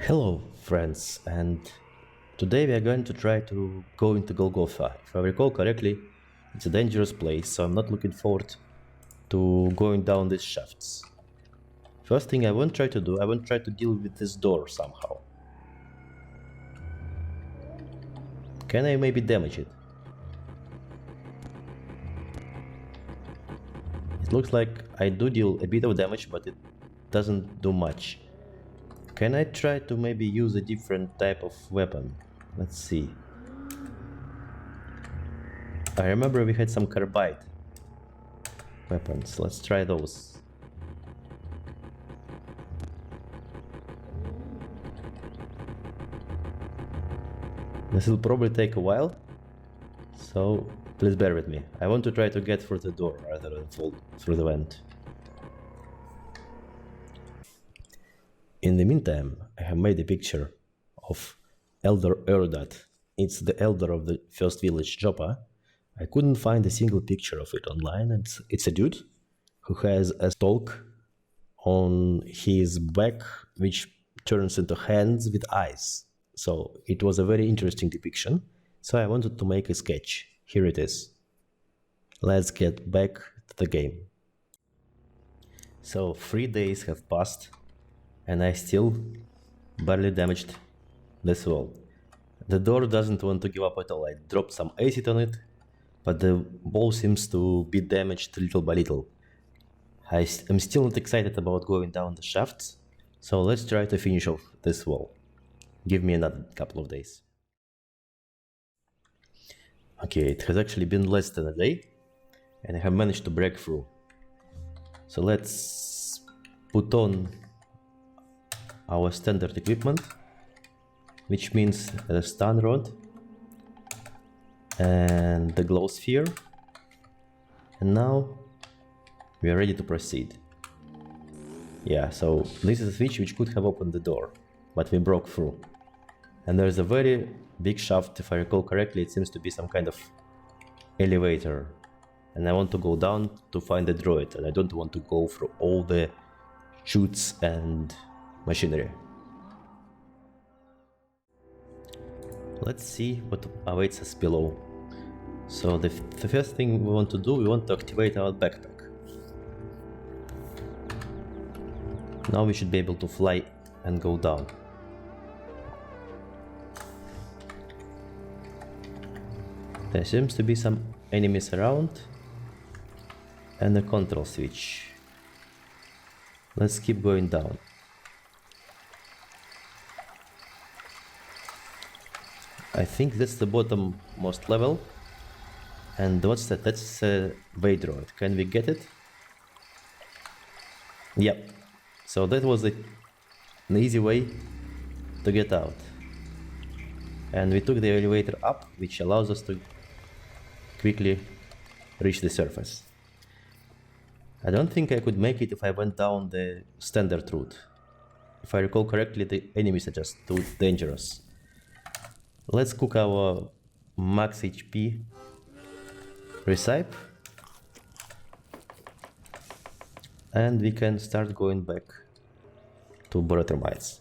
Hello friends, and today we are going to try to go into Golgotha. If I recall correctly, it's a dangerous place, so I'm not looking forward to going down these shafts. First thing I won't try to do, I won't try to deal with this door somehow. Can I maybe damage it? It looks like I do deal a bit of damage, but it doesn't do much. Can I try to maybe use a different type of weapon? Let's see. I remember we had some carbide weapons. Let's try those. This will probably take a while, so please bear with me. I want to try to get through the door rather than fall through the vent. In the meantime, I have made a picture of Elder Erdat. It's the elder of the first village, Joppa. I couldn't find a single picture of it online. It's a dude who has a stalk on his back which turns into hands with eyes. So it was a very interesting depiction. So I wanted to make a sketch. Here it is. Let's get back to the game. So 3 days have passed and I still barely damaged this wall. The door doesn't want to give up at all. I dropped some acid on it, but the wall seems to be damaged little by little. I'm still not excited about going down the shafts, so let's try to finish off this wall. Give me another couple of days. Okay, it has actually been less than a day, and I have managed to break through. So let's put on our standard equipment, which means the stun rod and the glow sphere, and now we are ready to proceed. Yeah, so this is a switch which could have opened the door, but we broke through. And there's a very big shaft, if I recall correctly. It seems to be some kind of elevator, and I want to go down to find the droid, and I don't want to go through all the chutes and machinery. Let's see what awaits us below. So the first thing we want to do, we want to activate our backpack. Now we should be able to fly and go down. There seems to be some enemies around and a control switch. Let's keep going down. I think that's the bottommost level. And what's that? That's a Vaydroid. Can we get it? Yep. So that was an easy way to get out. And we took the elevator up, which allows us to quickly reach the surface. I don't think I could make it if I went down the standard route. If I recall correctly, the enemies are just too dangerous. Let's cook our max HP recipe, and we can start going back to Borothermites.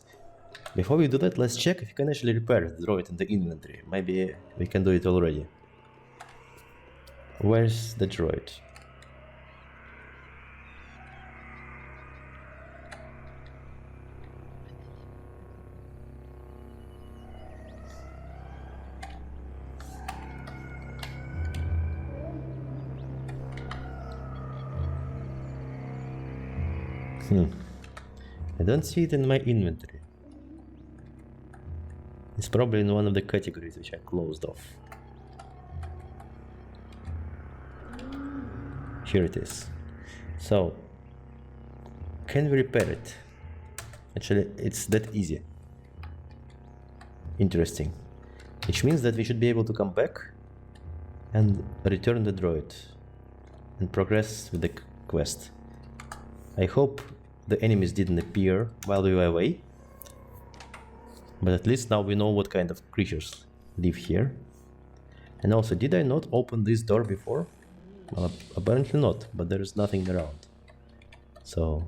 Before we do that, let's check if you can actually repair the droid in the inventory. Maybe we can do it already. Where's the droid? I don't see it in my inventory. It's probably in one of the categories which I closed off. Here it is. So, can we repair it? Actually, it's that easy. Interesting. Which means that we should be able to come back and return the droid and progress with the quest. I hope the enemies didn't appear while we were away, but at least now we know what kind of creatures live here. And also, did I not open this door before? Well, apparently not, but there is nothing around. So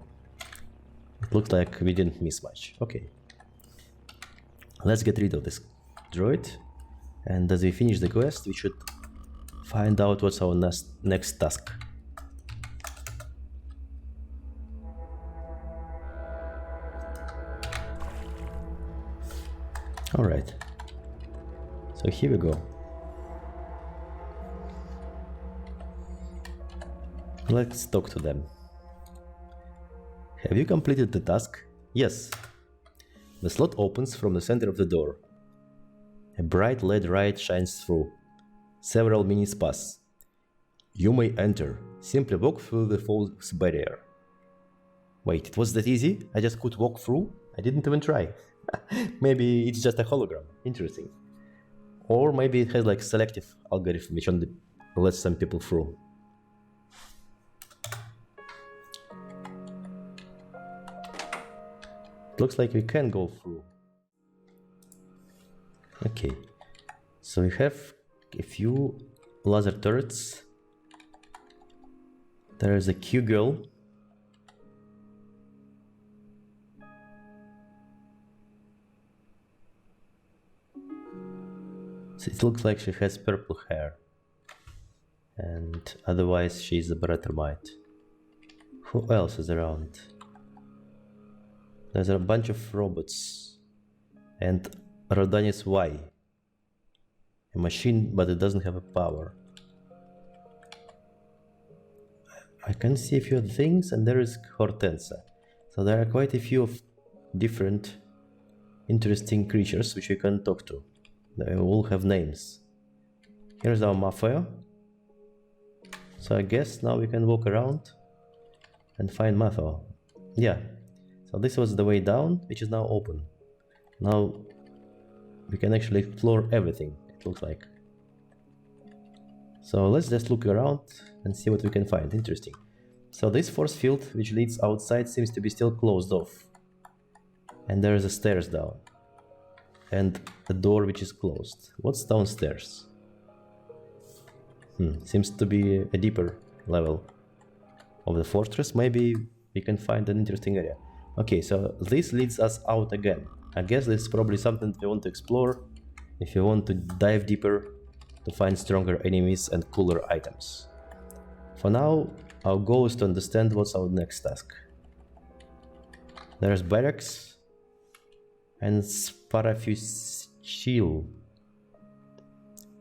it looks like we didn't miss much. Okay. Let's get rid of this droid, and as we finish the quest, we should find out what's our next task. Alright, so here we go. Let's talk to them. Have you completed the task? Yes. The slot opens from the center of the door. A bright LED light shines through. Several minutes pass. You may enter. Simply walk through the false barrier. Wait, it was that easy? I just could walk through? I didn't even try. Maybe it's just a hologram. Interesting. Or maybe it has like selective algorithm which only lets some people through. It looks like we can go through. Okay, so we have a few laser turrets. There is a Q girl. So it looks like she has purple hair. And otherwise she's a Brettermite. Who else is around? There's a bunch of robots. And Rodanis Y. A machine, but it doesn't have a power. I can see a few things, and there is Hortensa. So there are quite a few of different interesting creatures which we can talk to. They all have names. Here's our Mafia. So I guess now we can walk around and find Mafia. Yeah. So this was the way down, which is now open. Now we can actually explore everything, it looks like. So let's just look around and see what we can find. Interesting. So this force field which leads outside seems to be still closed off. And there is a stairs down. And a door which is closed. What's downstairs? Seems to be a deeper level of the fortress. Maybe we can find an interesting area. Okay, so this leads us out again. I guess this is probably something we want to explore if you want to dive deeper to find stronger enemies and cooler items. For now, our goal is to understand what's our next task. There's barracks and Sparafusil.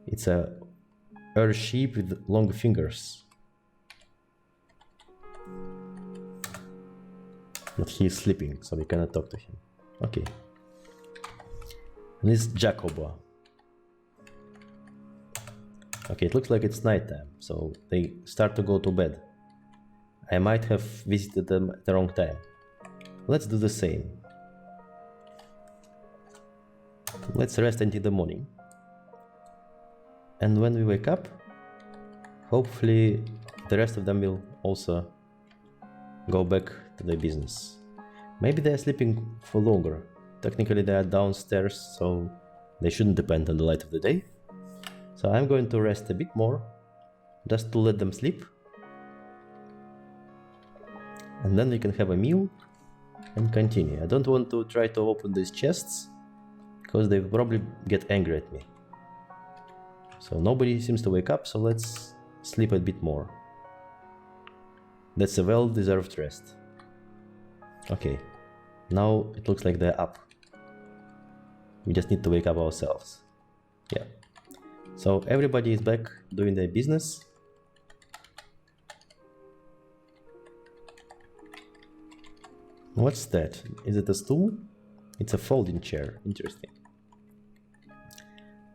It's a airship with long fingers. But he is sleeping, so we cannot talk to him. Okay. And this is Jacoba. Okay, it looks like it's nighttime, so they start to go to bed. I might have visited them at the wrong time. Let's do the same. Let's rest until the morning. And when we wake up, hopefully the rest of them will also go back to their business. Maybe they are sleeping for longer. Technically they are downstairs, so they shouldn't depend on the light of the day. So I'm going to rest a bit more, just to let them sleep. And then we can have a meal and continue. I don't want to try to open these chests, because they will probably get angry at me. So nobody seems to wake up, so let's sleep a bit more. That's a well-deserved rest. Okay, now it looks like they're up. We just need to wake up ourselves. Yeah. So everybody is back doing their business. What's that? Is it a stool? It's a folding chair. Interesting.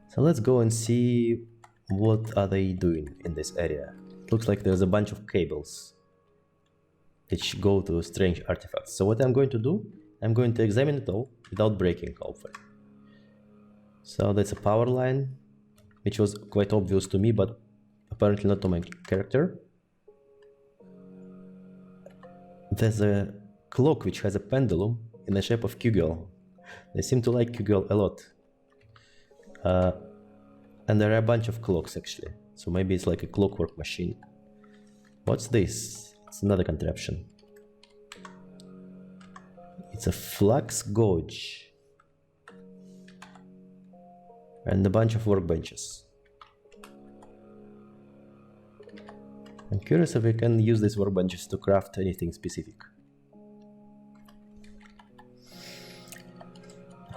So let's go and see what are they doing in this area. Looks like there's a bunch of cables which go to strange artifacts. So what I'm going to do, I'm going to examine it all without breaking, hopefully. So that's a power line, which was quite obvious to me, but apparently not to my character. There's a clock which has a pendulum in the shape of Q-Girl. They seem to like Q-Girl a lot. And there are a bunch of clocks actually. So maybe it's like a clockwork machine. What's this? It's another contraption. It's a flux gauge. and a bunch of workbenches. I'm curious if we can use these workbenches to craft anything specific.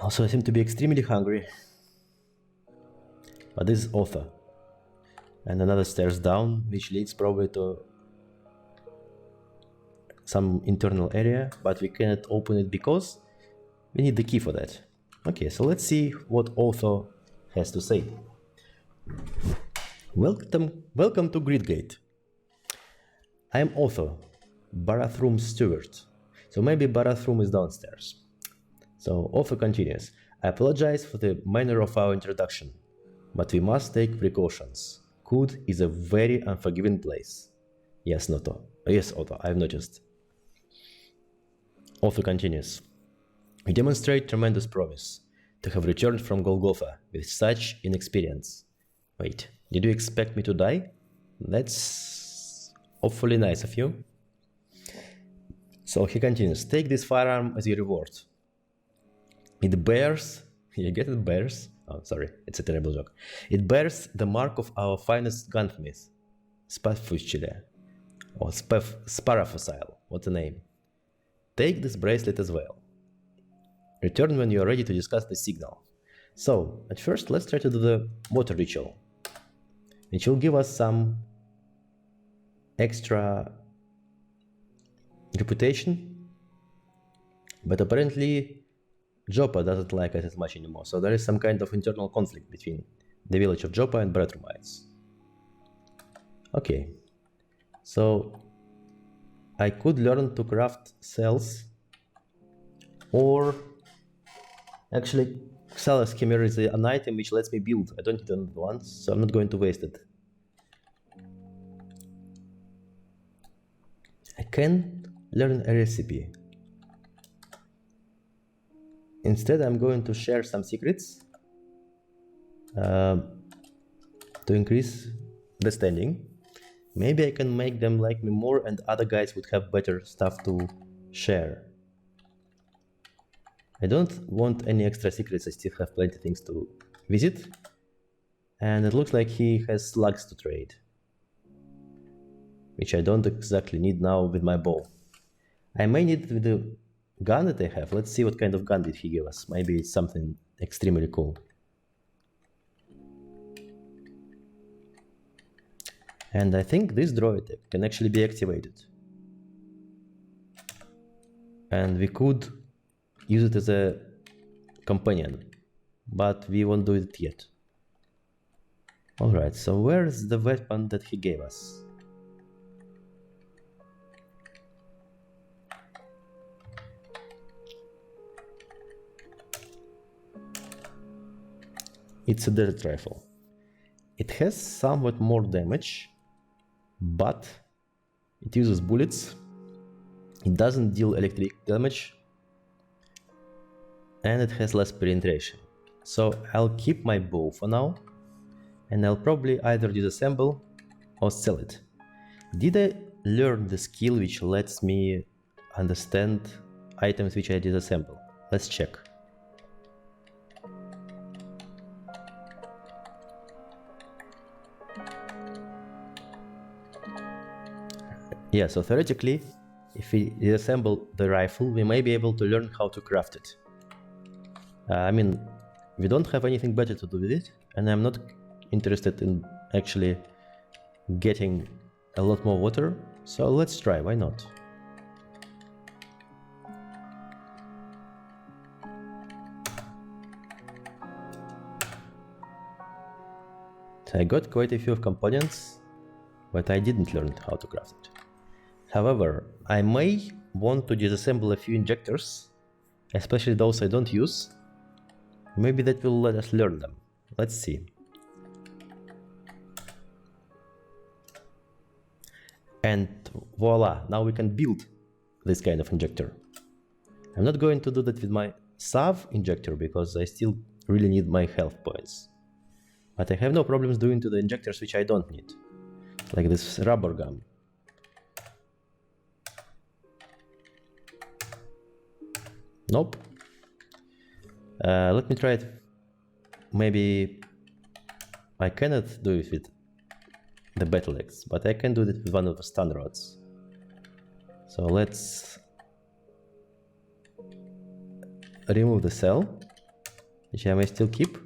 Also, I seem to be extremely hungry. But this is author. And another stairs down, which leads probably to some internal area, but we cannot open it because we need the key for that. Okay, so let's see what author has to say. Welcome to Gridgate. I am author, Barathroom Steward. So maybe Barathroom is downstairs. So author continues. I apologize for the manner of our introduction, but we must take precautions. Cood is a very unforgiving place. Yes, Noto. Yes, Otto, I've noticed. Author continues. You demonstrate tremendous promise to have returned from Golgotha with such inexperience. Wait, did you expect me to die? That's awfully nice of you. So he continues. Take this firearm as your reward. It bears... You get it? Bears? Oh, sorry, it's a terrible joke. It bears the mark of our finest gunsmith, Spafuchile, or Sparafosile, what a name. Take this bracelet as well. Return when you are ready to discuss the signal. So, at first, let's try to do the water ritual. It will give us some extra reputation, but apparently Joppa doesn't like it as much anymore, so there is some kind of internal conflict between the village of Joppa and Bretrumites. Okay, so I could learn to craft cells, or actually Xalas Chimera is an item which lets me build. I don't need it once, so I'm not going to waste it. I can learn a recipe. Instead, I'm going to share some secrets to increase the standing. Maybe I can make them like me more and other guys would have better stuff to share. I don't want any extra secrets, I still have plenty of things to visit. And it looks like he has slugs to trade, which I don't exactly need now with my bow. I may need it with the gun that I have. Let's see what kind of gun did he give us. Maybe it's something extremely cool. And I think this droid can actually be activated. And we could use it as a companion, but we won't do it yet. Alright, so where is the weapon that he gave us? It's a dirt rifle. It has somewhat more damage, but it uses bullets. It doesn't deal electric damage, and it has less penetration. So I'll keep my bow for now, and I'll probably either disassemble or sell it. Did I learn the skill which lets me understand items which I disassemble? Let's check. Yeah, so theoretically, if we disassemble the rifle, we may be able to learn how to craft it. I mean, we don't have anything better to do with it, and I'm not interested in actually getting a lot more water, so let's try, why not? So I got quite a few components, but I didn't learn how to craft it. However, I may want to disassemble a few injectors, especially those I don't use. Maybe that will let us learn them. Let's see. And voila, now we can build this kind of injector. I'm not going to do that with my Sav injector because I still really need my health points. But I have no problems doing to the injectors which I don't need, like this rubber gum. Nope. Let me try it maybe I cannot do it with the battle axe, but I can do it with one of the stun rods. So let's remove the cell, which I may still keep.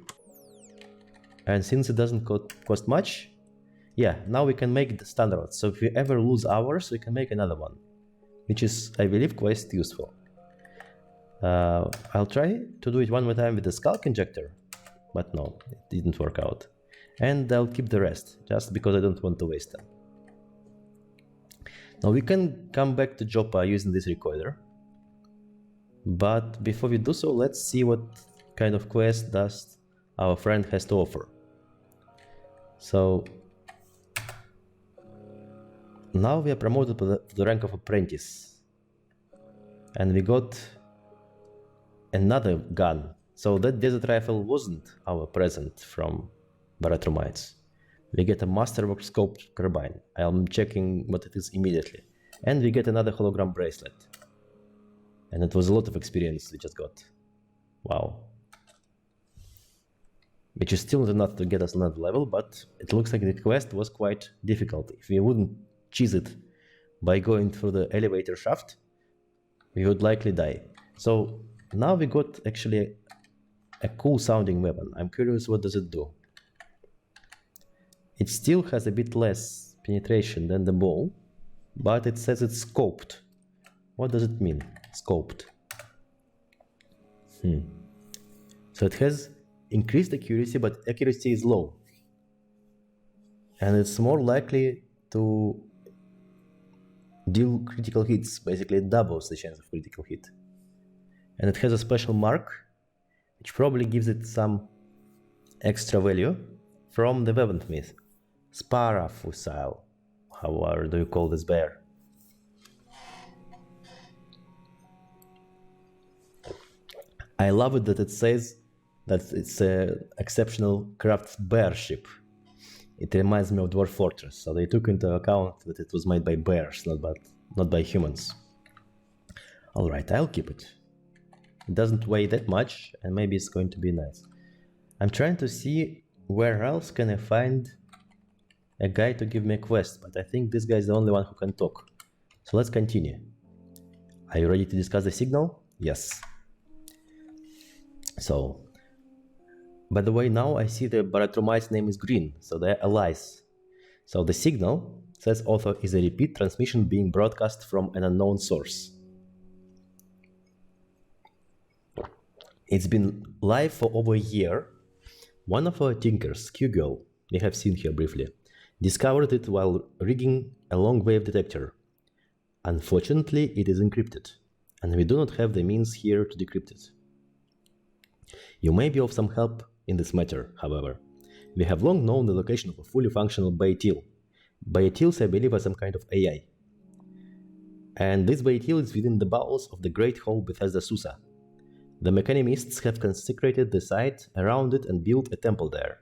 And since it doesn't cost much, yeah, now we can make the stun rods. So if we ever lose ours, we can make another one, which is, I believe, quite useful. I'll try to do it one more time with the skulk injector, but no, it didn't work out. And I'll keep the rest, just because I don't want to waste them. Now we can come back to Joppa using this recorder. But before we do so, let's see what kind of quest does our friend has to offer. So now we are promoted to the rank of apprentice. And we got another gun. So that desert rifle wasn't our present from Baratrumites. We get a masterwork scoped carbine. I'm checking what it is immediately. And we get another hologram bracelet. And it was a lot of experience we just got. Wow. Which is still not enough to get us another level, but it looks like the quest was quite difficult. If we wouldn't cheese it by going through the elevator shaft, we would likely die. So now we got actually a cool sounding weapon. I'm curious, what does it do? It still has a bit less penetration than the bow, but it says it's scoped. What does it mean, scoped? So it has increased accuracy, but accuracy is low. And it's more likely to deal critical hits. Basically, it doubles the chance of critical hit. And it has a special mark, which probably gives it some extra value from the weaponsmith. Sparafusile. How do you call this bear? I love it that it says that it's an exceptional craftsmanship. It reminds me of Dwarf Fortress, so they took into account that it was made by bears, not by humans. Alright, I'll keep it. It doesn't weigh that much, and maybe it's going to be nice. I'm trying to see where else can I find a guy to give me a quest, but I think this guy is the only one who can talk. So let's continue. Are you ready to discuss the signal? Yes. So, by the way, now I see the Baratrumites' name is green, so they're allies. So the signal, says author, is a repeat transmission being broadcast from an unknown source. It's been live for over a year. One of our tinkers, Q-Girl, we have seen here briefly, discovered it while rigging a long-wave detector. Unfortunately, it is encrypted, and we do not have the means here to decrypt it. You may be of some help in this matter, however. We have long known the location of a fully functional Baitil. Baitils, I believe, are some kind of AI. And this Baitil is within the bowels of the Great Hall Bethesda Susa. The mechanimists have consecrated the site around it and built a temple there.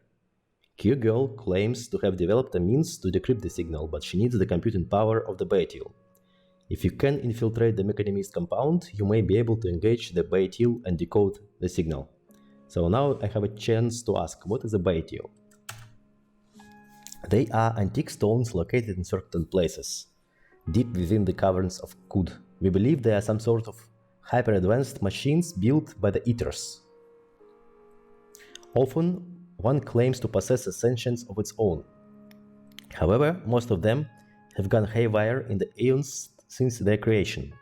Q-Girl claims to have developed a means to decrypt the signal, but she needs the computing power of the Baitil. If you can infiltrate the mechanimist compound, you may be able to engage the Baitil and decode the signal. So now I have a chance to ask, what is a Baitil? They are antique stones located in certain places, deep within the caverns of Kud. We believe they are some sort of hyper-advanced machines built by the Eaters. Often, one claims to possess a sentience of its own. However, most of them have gone haywire in the eons since their creation.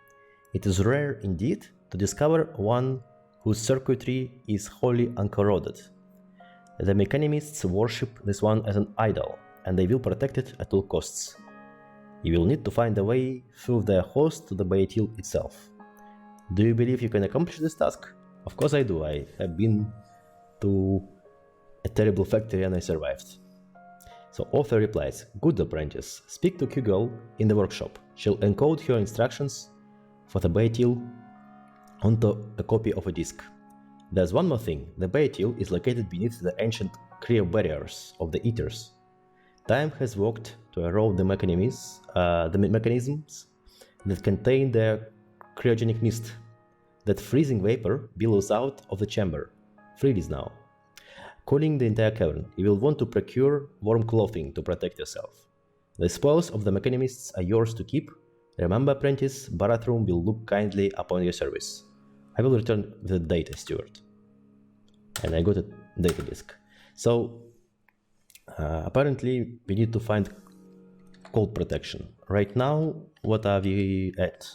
It is rare indeed to discover one whose circuitry is wholly uncorroded. The mechanimists worship this one as an idol, and they will protect it at all costs. You will need to find a way through their host to the Baitil itself. Do you believe you can accomplish this task? Of course I do. I have been to a terrible factory and I survived. So author replies, good apprentice, speak to Q-Girl in the workshop. She'll encode her instructions for the Baitil onto a copy of a disk. There's one more thing. The Baitil is located beneath the ancient cryo barriers of the Eaters. Time has worked to erode the mechanisms that contain their cryogenic mist. That freezing vapor billows out of the chamber. Freeze now. Cooling the entire cavern. You will want to procure warm clothing to protect yourself. The spoils of the mechanimists are yours to keep. Remember, apprentice, Barathrum will look kindly upon your service. I will return the data, steward. And I got a data disk. So, apparently, we need to find cold protection. Right now, what are we at?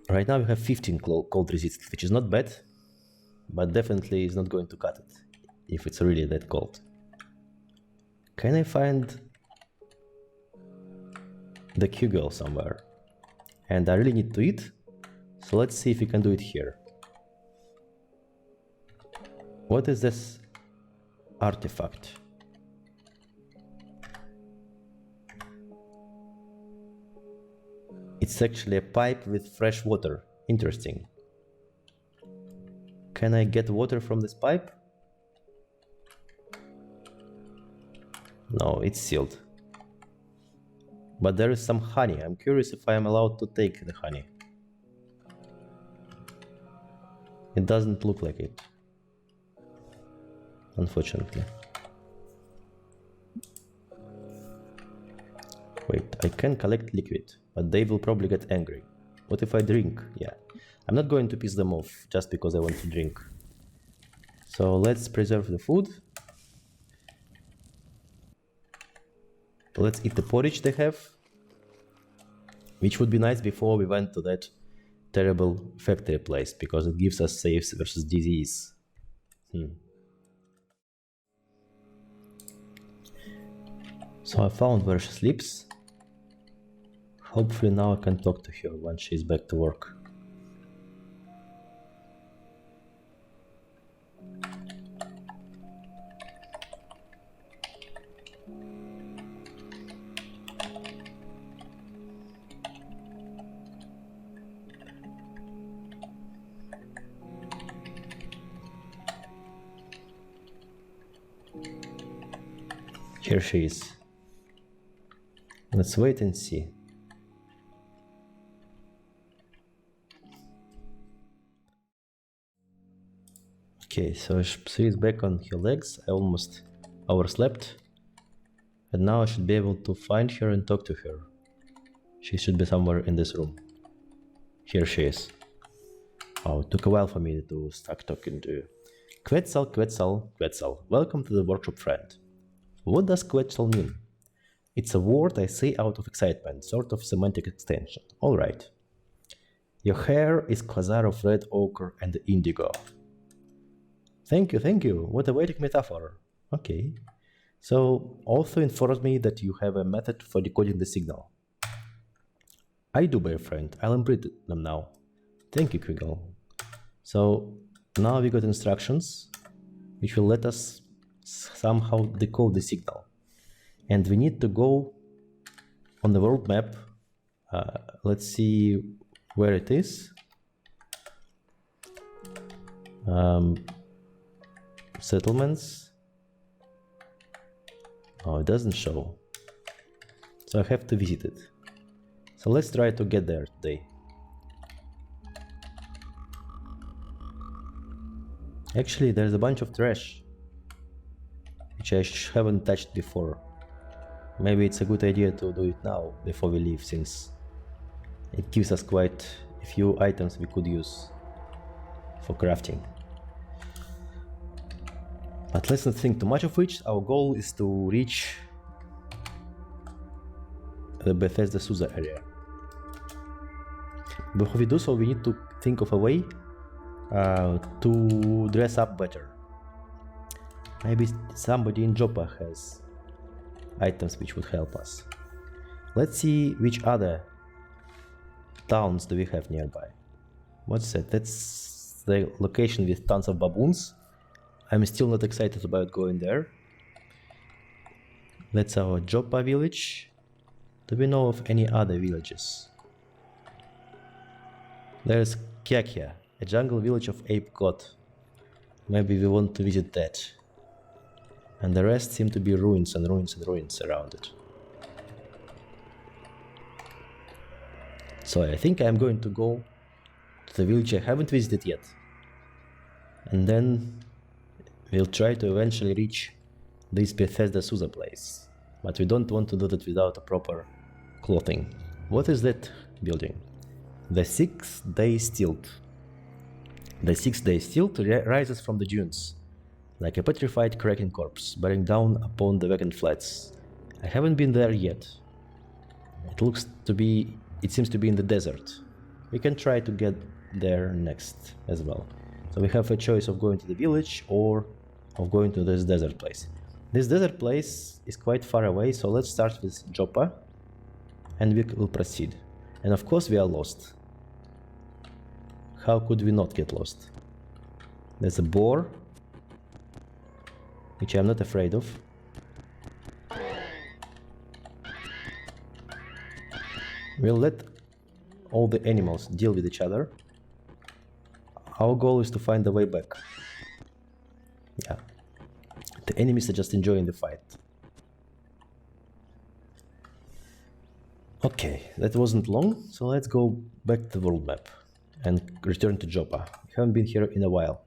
Right now we have 15 cold resistance, which is not bad, but definitely is not going to cut it if it's really that cold. Can I find the Q-girl somewhere? And I really need to eat, so let's see if we can do it here. What is this artifact? It's actually a pipe with fresh water. Interesting. Can I get water from this pipe? No, it's sealed. But there is some honey. I'm curious if I am allowed to take the honey. It doesn't look like it, unfortunately. Wait, I can collect liquid, but they will probably get angry. What if I drink? Yeah, I'm not going to piss them off just because I want to drink. So let's preserve the food. Let's eat the porridge they have, which would be nice before we went to that terrible factory place, because it gives us saves versus disease. So I found where she sleeps. Hopefully now I can talk to her when she's back to work. Here she is. Let's wait and see. Okay, so she is back on her legs. I almost overslept. And now I should be able to find her and talk to her. She should be somewhere in this room. Here she is. Oh, it took a while for me to start talking to you. Quetzal, Quetzal, Quetzal. Welcome to the workshop, friend. What does Quetzal mean? It's a word I say out of excitement, sort of semantic extension. Alright. Your hair is quasar of red ochre and indigo. Thank you. What a waiting metaphor. Okay. So, also informs me that you have a method for decoding the signal. I do, my friend. I'll imprint them now. Thank you, Quiggle. So, now we got instructions, which will let us somehow decode the signal. And we need to go on the world map. Let's see where it is. Settlements. Oh, it doesn't show. So I have to visit it. So let's try to get there today. Actually, there's a bunch of trash, which I haven't touched before. Maybe it's a good idea to do it now, before we leave, since it gives us quite a few items we could use for crafting. But let's not think too much of which. Our goal is to reach the Bethesda Susa area. Before we do so, we need to think of a way to dress up better. Maybe somebody in Joppa has items which would help us. Let's see which other towns do we have nearby. What's that? That's the location with tons of baboons. I'm still not excited about going there. That's our Joppa village. Do we know of any other villages? There's Kyakia, a jungle village of ape god. Maybe we want to visit that. And the rest seem to be ruins and ruins and ruins around it. So I think I'm going to go to the village I haven't visited yet. And then We'll try to eventually reach this Bethesda Susa place, but we don't want to do that without a proper clothing. What is that building? The 6-day Stilt. The 6-day Stilt rises from the dunes, like a petrified cracking corpse, bearing down upon the vacant flats. I haven't been there yet. It seems to be in the desert. We can try to get there next as well. So we have a choice of going to the village or of going to this desert place. This desert place is quite far away, so let's start with Joppa and we will proceed. And of course we are lost. How could we not get lost? There's a boar, which I'm not afraid of. We'll let all the animals deal with each other. Our goal is to find the way back. Yeah. The enemies are just enjoying the fight. Okay, that wasn't long, so let's go back to the world map and return to Joppa. We haven't been here in a while.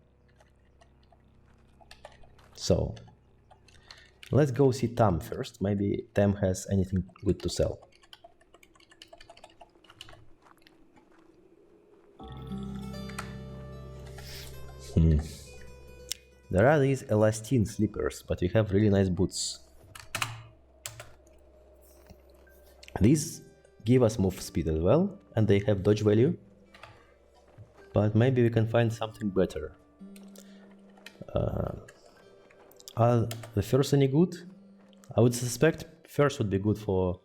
So, let's go see Tam first. Maybe Tam has anything good to sell. There are these elastine slippers, but we have really nice boots. These give us move speed as well, and they have dodge value. But maybe we can find something better. Are the furs any good? I would suspect furs would be good for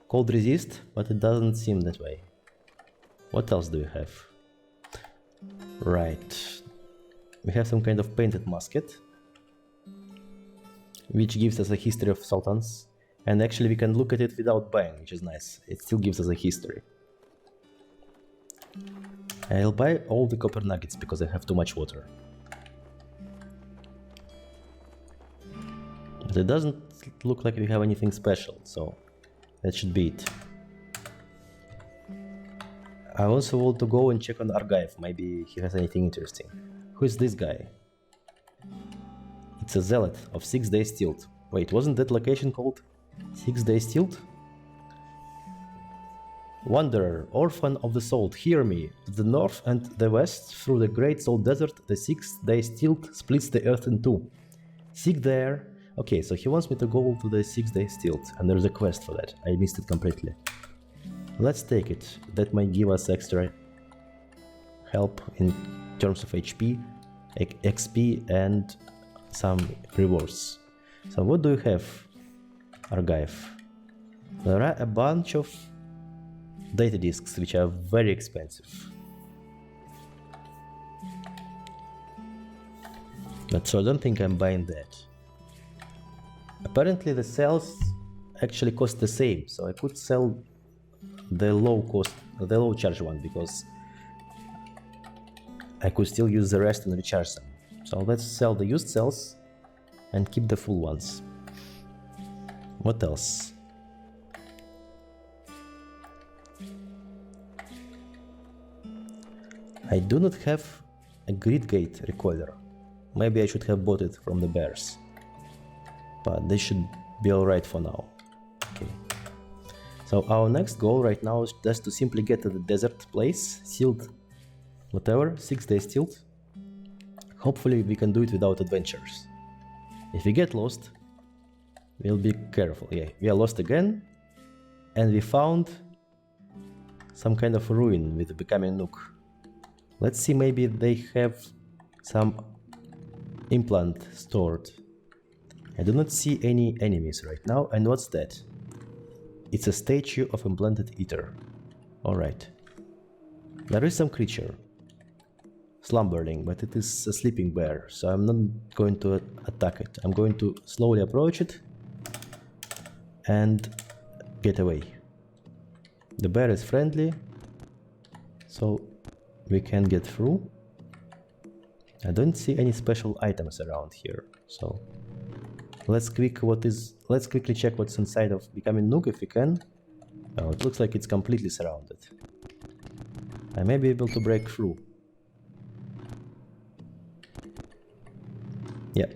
cold resist, but it doesn't seem that way. What else do we have? Right. We have some kind of painted musket, which gives us a history of sultans, and actually we can look at it without buying, which is nice. It still gives us a history. I'll buy all the copper nuggets because I have too much water. But it doesn't look like we have anything special, so that should be it. I also want to go and check on Argive, maybe he has anything interesting. Who is this guy? It's a zealot of 6-day Stilt. Wait, wasn't that location called 6-day Stilt? Wanderer, orphan of the salt, hear me. To the north and the west, through the great salt desert, the 6-day Stilt splits the earth in two. Seek there. Okay, so he wants me to go to the 6-day Stilt, and there's a quest for that. I missed it completely. Let's take it. That might give us extra help in terms of HP, XP, and some rewards. So what do you have, Argive? There are a bunch of data disks which are very expensive. But so I don't think I'm buying that. Apparently the cells actually cost the same, so I could sell the low charge one because I could still use the rest and recharge them. So let's sell the used cells and keep the full ones. What else? I do not have a grid gate recoiler. Maybe I should have bought it from the bears. But they should be alright for now. Okay. So our next goal right now is just to simply get to the desert place, sealed whatever, 6-day Stilt. Hopefully we can do it without adventures. If we get lost, we'll be careful. Yeah, we are lost again, and we found some kind of ruin with the becoming nook. Let's see, maybe they have some implant stored. I do not see any enemies right now, and what's that? It's a statue of implanted eater. Alright. There is some creature slumbering, but it is a sleeping bear, so I'm not going to attack it. I'm going to slowly approach it and get away. The bear is friendly, so we can get through. I don't see any special items around here, so let's quickly check what's inside of Becoming Nook if we can. Oh, it looks like it's completely surrounded. I may be able to break through. Yeah.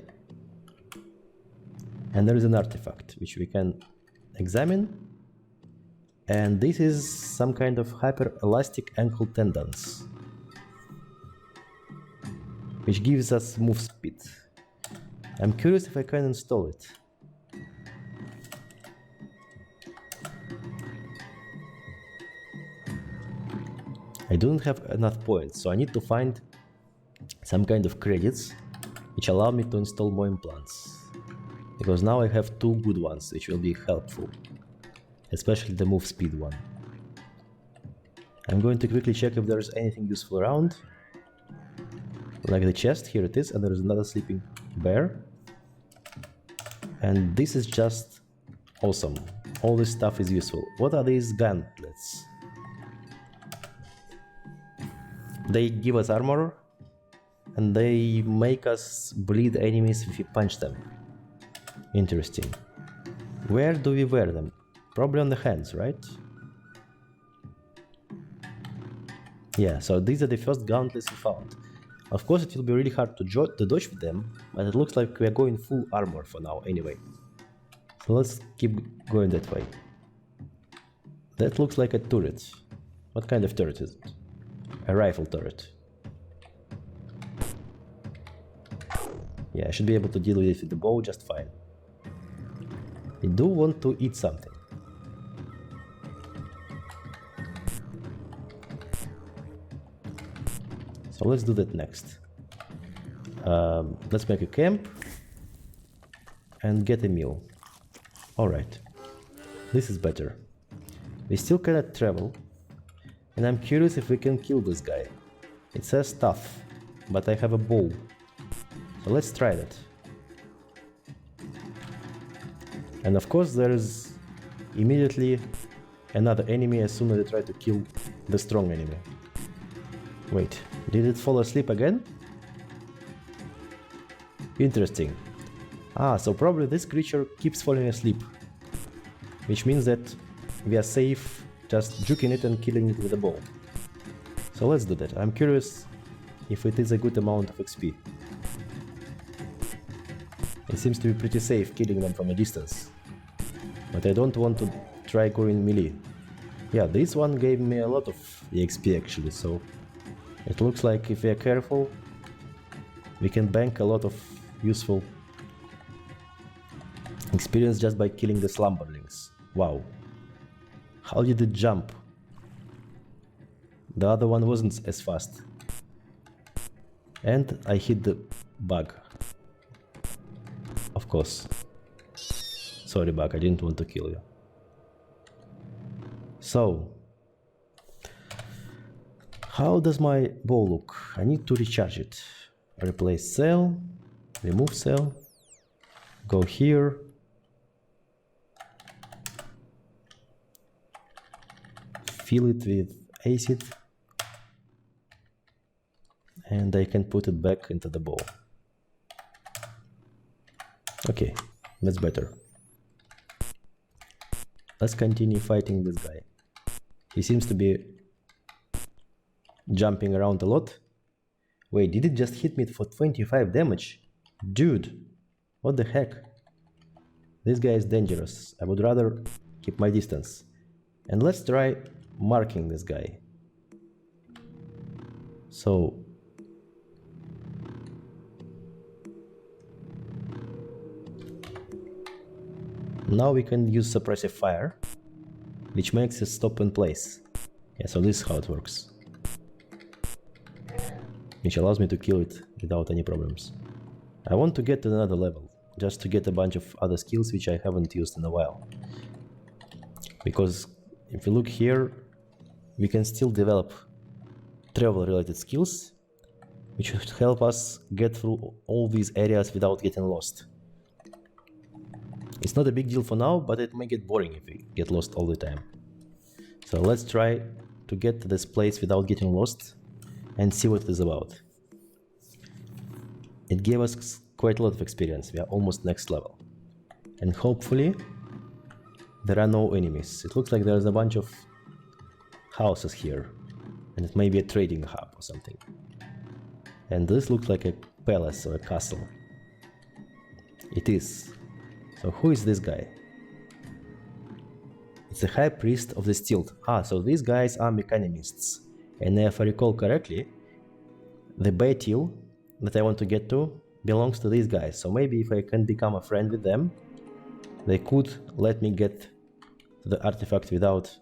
And there is an artifact which we can examine. And this is some kind of hyper-elastic ankle tendons, which gives us move speed. I'm curious if I can install it. I don't have enough points, so I need to find some kind of credits which allow me to install more implants. Because now I have 2 good ones, which will be helpful. Especially the move speed one. I'm going to quickly check if there's anything useful around. Like the chest, here it is, and there's another sleeping bear. And this is just awesome. All this stuff is useful. What are these gauntlets? They give us armor, and they make us bleed enemies if we punch them. Interesting. Where do we wear them? Probably on the hands, right? Yeah, so these are the first gauntlets we found. Of course it will be really hard to dodge with them, but it looks like we are going full armor for now anyway. So let's keep going that way. That looks like a turret. What kind of turret is it? A rifle turret. Yeah, I should be able to deal with it with the bow just fine. I do want to eat something. So let's do that next. Let's make a camp and get a meal. Alright, this is better. We still cannot travel, and I'm curious if we can kill this guy. It says tough, but I have a bow. So let's try that. And of course there is immediately another enemy as soon as I try to kill the strong enemy. Wait, did it fall asleep again? Interesting. Ah, so probably this creature keeps falling asleep. Which means that we are safe just juking it and killing it with a bow. So let's do that. I'm curious if it is a good amount of XP. It seems to be pretty safe killing them from a distance. But I don't want to try going melee. Yeah, this one gave me a lot of EXP actually, so it looks like if we are careful, we can bank a lot of useful experience just by killing the slumberlings. Wow. How did it jump? The other one wasn't as fast. And I hit the bug. Of course. Sorry bug, I didn't want to kill you. So, how does my bow look? I need to recharge it. Replace cell, remove cell, go here. Fill it with ASCII. And I can put it back into the bow. Okay, that's better. Let's continue fighting this guy. He seems to be jumping around a lot. Wait, did it just hit me for 25 damage? Dude, what the heck? This guy is dangerous. I would rather keep my distance. And let's try marking this guy. So now we can use suppressive fire, which makes it stop in place. Yeah, so this is how it works. Which allows me to kill it without any problems. I want to get to another level, just to get a bunch of other skills which I haven't used in a while. Because if you look here, we can still develop travel related skills, which should help us get through all these areas without getting lost. It's not a big deal for now, but it may get boring if we get lost all the time. So let's try to get to this place without getting lost and see what it is about. It gave us quite a lot of experience. We are almost next level. And hopefully there are no enemies. It looks like there's a bunch of houses here. And it may be a trading hub or something. And this looks like a palace or a castle. It is. So who is this guy? It's the high priest of the Stilt. So these guys are mechanimists. And if I recall correctly, the Baitil that I want to get to belongs to these guys. So maybe if I can become a friend with them, they could let me get the artifact without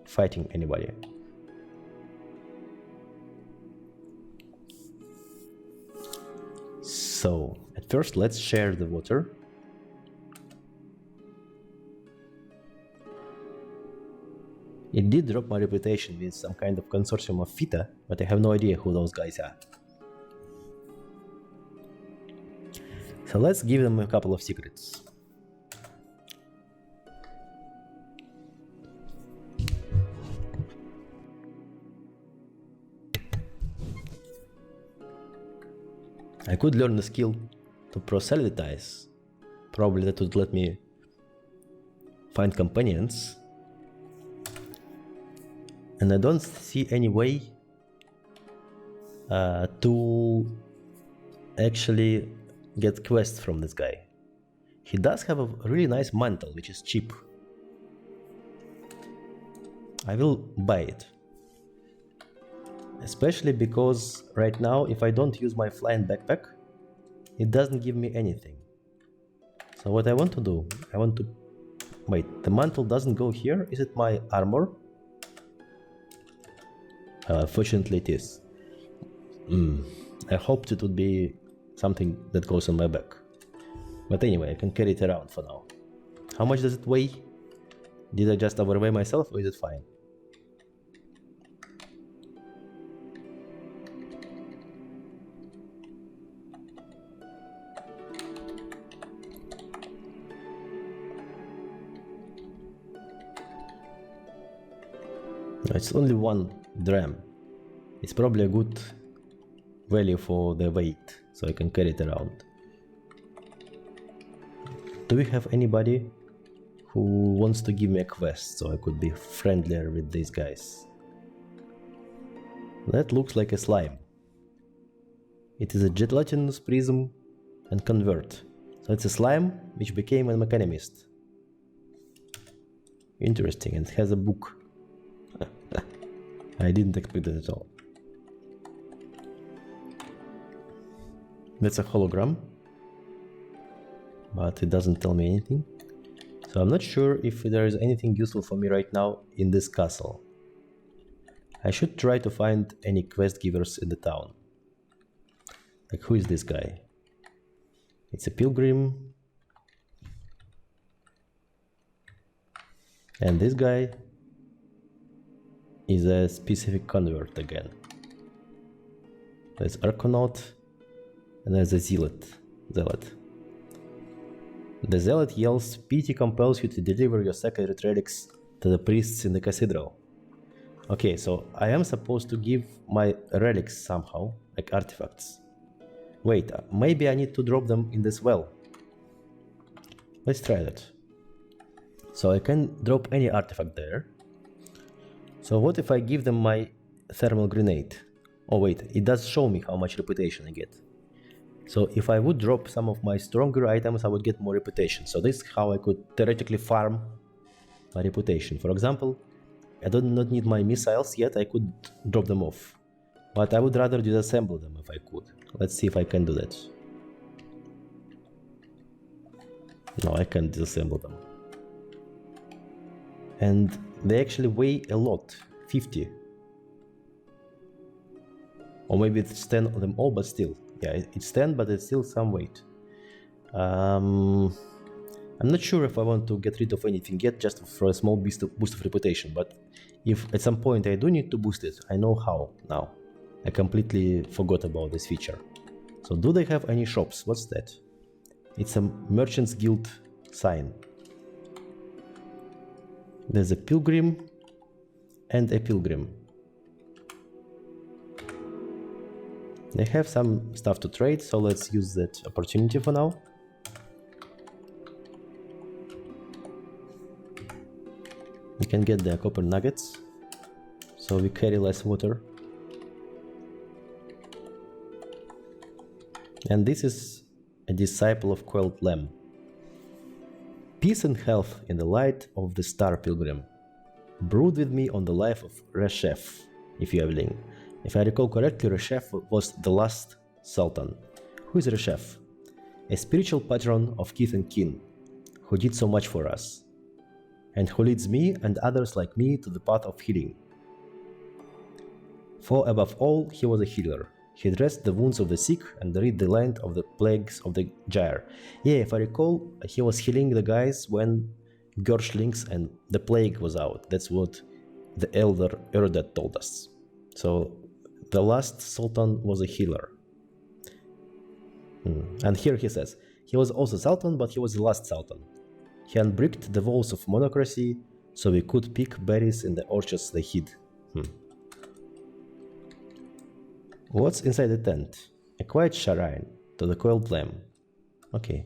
fighting anybody. So at first let's share the water. It did drop my reputation with some kind of consortium of Fita, but I have no idea who those guys are. So let's give them a couple of secrets. I could learn the skill to proselytize. Probably that would let me find companions. And I don't see any way to actually get quests from this guy. He does have a really nice mantle, which is cheap. I will buy it. Especially because right now, if I don't use my flying backpack, it doesn't give me anything. So what I want to do, wait, the mantle doesn't go here. Is it my armor? Fortunately it is. I hoped it would be something that goes on my back. But anyway, I can carry it around for now. How much does it weigh? Did I just overweigh myself or is it fine? It's only 1 dram. It's probably a good value for the weight, so I can carry it around. Do we have anybody who wants to give me a quest so I could be friendlier with these guys? That looks like a slime. It is a gelatinous prism and convert. So it's a slime which became a mechanimist. Interesting, and it has a book. I didn't expect that at all. That's a hologram, but it doesn't tell me anything. So I'm not sure if there is anything useful for me right now in this castle. I should try to find any quest givers in the town. Like, who is this guy? It's a pilgrim. And this guy is a specific convert again. There's Arconaut and there's a Zealot. The Zealot yells, "Pity compels you to deliver your sacred relics to the priests in the cathedral." Okay, so I am supposed to give my relics somehow, like artifacts. Wait, maybe I need to drop them in this well. Let's try that. So I can drop any artifact there. So what if I give them my thermal grenade? Oh wait, it does show me how much reputation I get. So if I would drop some of my stronger items, I would get more reputation. So this is how I could theoretically farm my reputation. For example, I do not need my missiles yet, I could drop them off. But I would rather disassemble them if I could. Let's see if I can do that. No, I can't disassemble them. And they actually weigh a lot, 50. Or maybe it's 10 of them all, but still. Yeah, it's 10, but it's still some weight. I'm not sure if I want to get rid of anything yet, just for a small boost of reputation. But if at some point I do need to boost it, I know how now. I completely forgot about this feature. So do they have any shops? What's that? It's a Merchants Guild sign. There's a pilgrim and a pilgrim. They have some stuff to trade, so let's use that opportunity for now. We can get the copper nuggets, so we carry less water. And this is a disciple of coiled lamb. Peace and health in the light of the star pilgrim. Brood with me on the life of Reshef, if you have link. If I recall correctly, Reshef was the last sultan. Who is Reshef? A spiritual patron of kith and kin, who did so much for us, and who leads me and others like me to the path of healing. For above all, he was a healer. He dressed the wounds of the sick and rid the land of the plagues of the gyre. Yeah, if I recall, he was healing the guys when Gershlinks and the plague was out. That's what the elder Erdat told us. So the last sultan was a healer. And here he says, he was also sultan, but he was the last sultan. He unbricked the walls of monocracy so we could pick berries in the orchards they hid. What's inside the tent? A quiet shrine to the coiled lamb. Okay.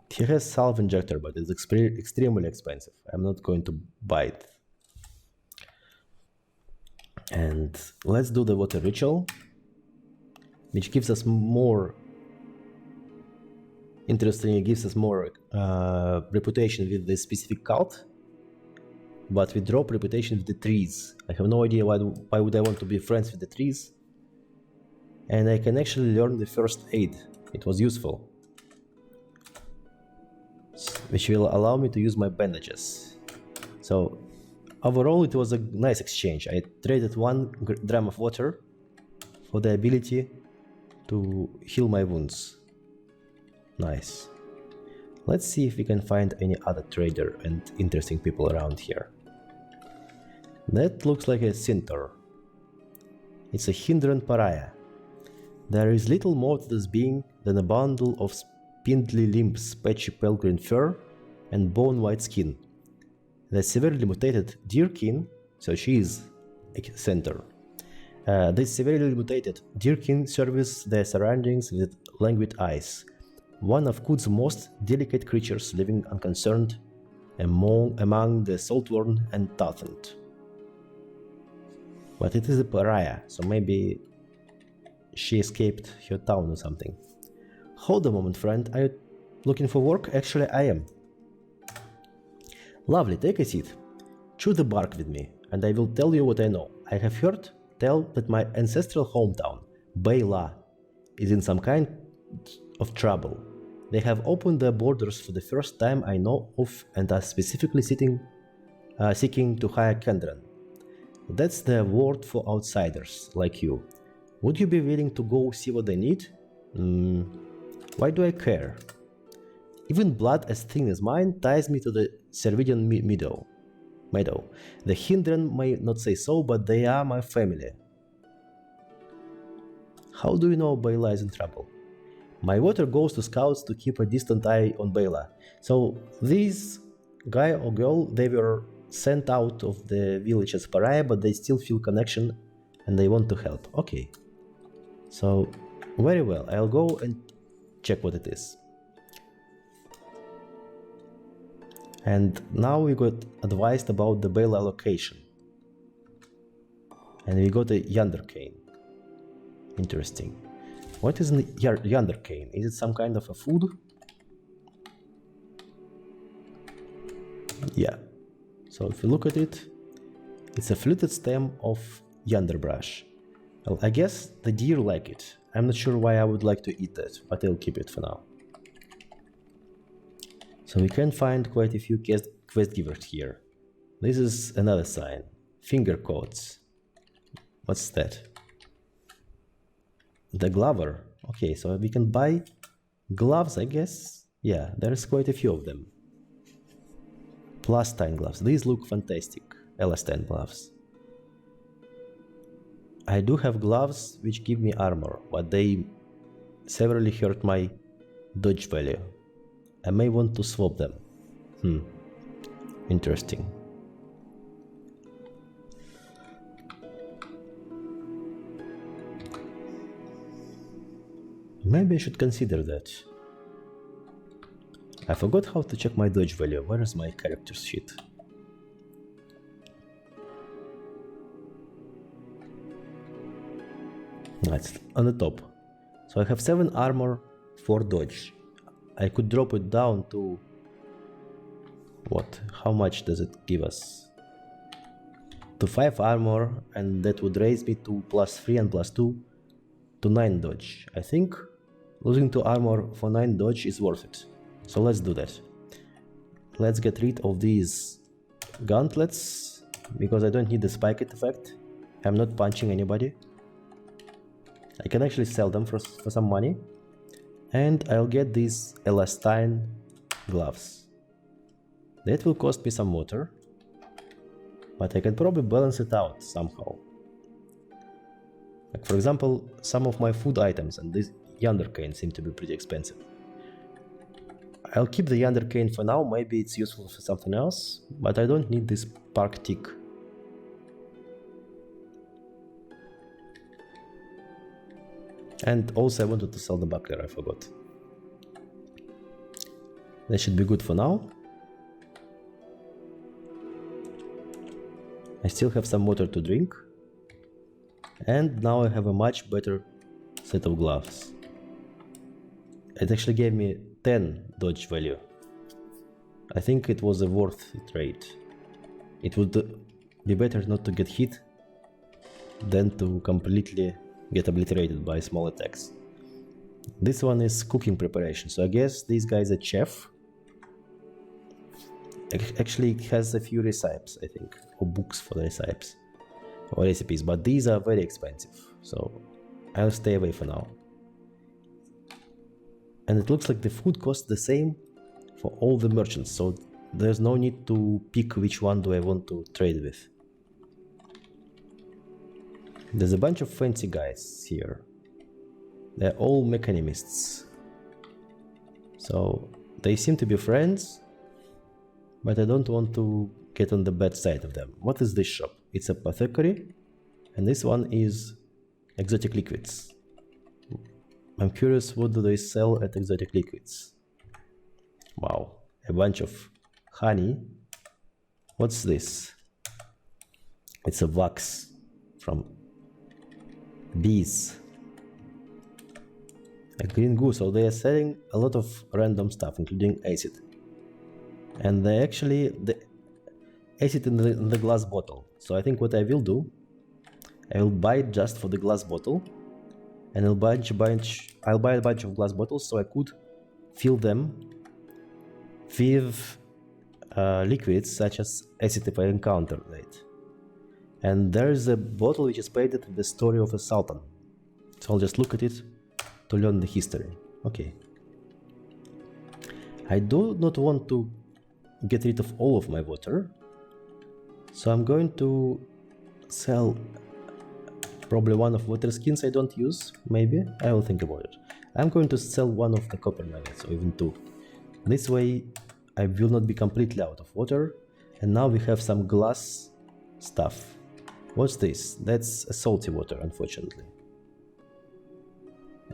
He has salve injector, but it's extremely expensive. I'm not going to buy it. And let's do the water ritual, which gives us more interesting. It gives us more reputation with the specific cult, but we drop reputation with the trees. I have no idea why would I want to be friends with the trees. And I can actually learn the first aid. It was useful, which will allow me to use my bandages. So overall it was a nice exchange. I traded 1 dram of water for the ability to heal my wounds. Nice. Let's see if we can find any other trader and interesting people around here. That looks like a centaur. It's a Hindran pariah. There is little more to this being than a bundle of spindly limbs, patchy pelgrane fur, and bone-white skin. The severely mutated deerkin, so she is a centaur. This severely mutated deerkin surveys their surroundings with languid eyes. One of Kud's most delicate creatures living unconcerned among the saltworn and toughened. But it is a pariah, so maybe she escaped her town or something. Hold a moment, friend. Are you looking for work? Actually, I am. Lovely, take a seat. Chew the bark with me, and I will tell you what I know. I have heard tell that my ancestral hometown, Bayla, is in some kind of trouble. They have opened their borders for the first time I know of and are specifically seeking to hire Kendran. That's the word for outsiders like you. Would you be willing to go see what they need? Why do I care? Even blood as thin as mine ties me to the Servidian meadow. The Hindran may not say so, but they are my family. How do you know Bayla is in trouble? My water goes to scouts to keep a distant eye on Bayla. So this guy or girl, they were sent out of the village as pariah, but they still feel connection and they want to help. Okay. So, very well. I'll go and check what it is. And now we got advised about the Bayla location. And we got a Yandercane. Interesting. What is the Yandercane? Is it some kind of a food? Yeah. So if you look at it, it's a fluted stem of Yanderbrush. Well, I guess the deer like it. I'm not sure why I would like to eat it, but I'll keep it for now. So we can find quite a few quest givers here. This is another sign. Finger coats. What's that? The glover. Okay, so we can buy gloves, I guess. Yeah, there's quite a few of them. Plastine gloves. These look fantastic. Elastine gloves. I do have gloves which give me armor, but they severely hurt my dodge value. I may want to swap them. Interesting. Maybe I should consider that. I forgot how to check my dodge value. Where is my character sheet? It's on the top. So I have 7 armor, 4 dodge. I could drop it down to... what? How much does it give us? To 5 armor, and that would raise me to +3 and +2 to 9 dodge. I think losing 2 armor for 9 dodge is worth it. So let's do that. Let's get rid of these gauntlets, because I don't need the spike effect. I'm not punching anybody. I can actually sell them for some money. And I'll get these elastine gloves. That will cost me some water, but I can probably balance it out somehow. Like for example, some of my food items and this yonder cane seem to be pretty expensive. I'll keep the yonder cane for now, maybe it's useful for something else, but I don't need this park tick. And also I wanted to sell the buckler, I forgot. That should be good for now. I still have some water to drink. And now I have a much better set of gloves. It actually gave me 10 dodge value. I think it was a worth trade. It would be better not to get hit than to completely get obliterated by small attacks. This one is cooking preparation, so I guess this guy is a chef. Actually, it has a few recipes, I think, or books for the recipes or recipes, but these are very expensive, so I'll stay away for now. And it looks like the food costs the same for all the merchants, so there's no need to pick which one do I want to trade with. There's a bunch of fancy guys here. They're all mechanimists. So they seem to be friends, but I don't want to get on the bad side of them. What is this shop? It's a apothecary, and this one is exotic liquids. I'm curious, what do they sell at exotic liquids? Wow, a bunch of honey. What's this? It's a wax from bees. A green goo, so they are selling a lot of random stuff, including acid. And they actually, the acid in the glass bottle. So I think what I will do, I will buy it just for the glass bottle, and I'll buy a bunch of glass bottles so I could fill them with liquids such as acid if I encounter it. And there is a bottle which is painted with the story of a sultan. So I'll just look at it to learn the history. Okay. I do not want to get rid of all of my water, so I'm going to sell probably one of water skins I don't use. Maybe I will think about it. I'm going to sell one of the copper nuggets, or even 2. This way I will not be completely out of water. And now we have some glass stuff. What's this? That's a salty water, unfortunately.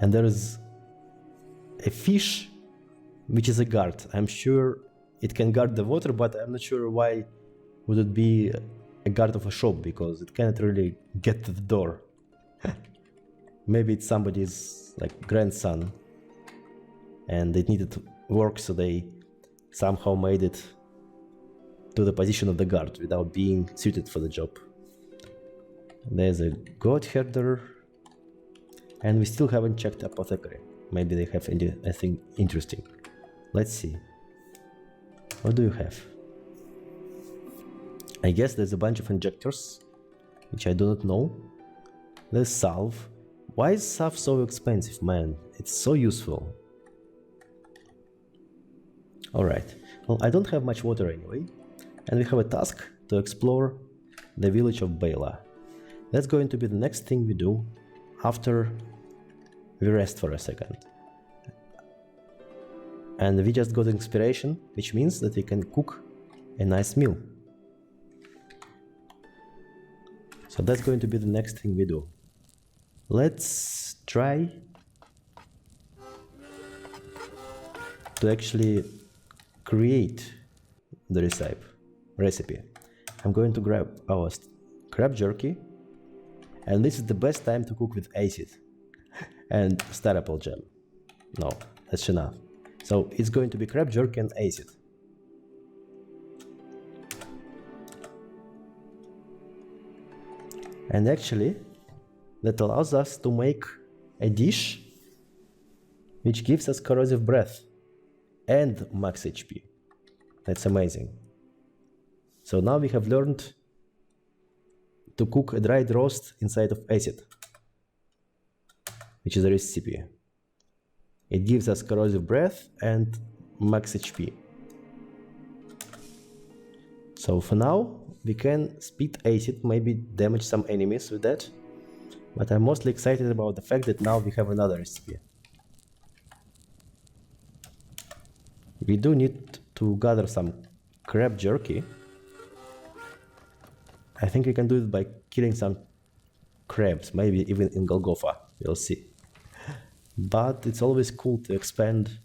And there is a fish which is a guard. I'm sure it can guard the water, but I'm not sure why would it be a guard of a shop, because it cannot really get to the door. Maybe it's somebody's like grandson and it needed to work, so they somehow made it to the position of the guard without being suited for the job. There's a goat herder, and we still haven't checked apothecary. Maybe they have anything interesting. Let's see. What do you have? I guess there's a bunch of injectors, which I do not know. There's salve. Why is salve so expensive, man? It's so useful. Alright, well, I don't have much water anyway, and we have a task to explore the village of Bela. That's going to be the next thing we do after we rest for a second. And we just got inspiration, which means that we can cook a nice meal. So that's going to be the next thing we do. Let's try to actually create the recipe. I'm going to grab our crab jerky, and this is the best time to cook with acid. and star apple gem. No, that's enough. So it's going to be crab jerky and acid. And actually, that allows us to make a dish which gives us corrosive breath and max HP. That's amazing. So now we have learned to cook a dried roast inside of acid, which is a recipe. It gives us corrosive breath and max HP. So for now, we can spit acid, maybe damage some enemies with that, but I'm mostly excited about the fact that now we have another recipe. We do need to gather some crab jerky. I think we can do it by killing some crabs, maybe even in Golgotha, we'll see. But it's always cool to expand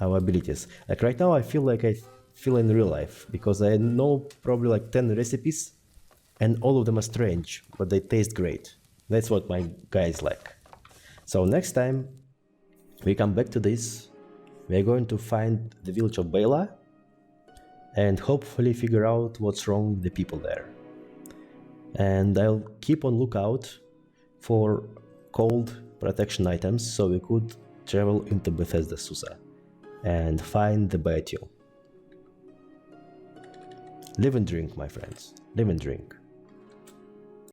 our abilities. Like right now I feel like I feel in real life, because I know probably like 10 recipes and all of them are strange, but they taste great. That's what my guys like. So next time we come back to this, we are going to find the village of Bela and hopefully figure out what's wrong with the people there. And I'll keep on lookout for cold protection items so we could travel into Bethesda Susa and find the Beatil. Live and drink, my friends. Live and drink.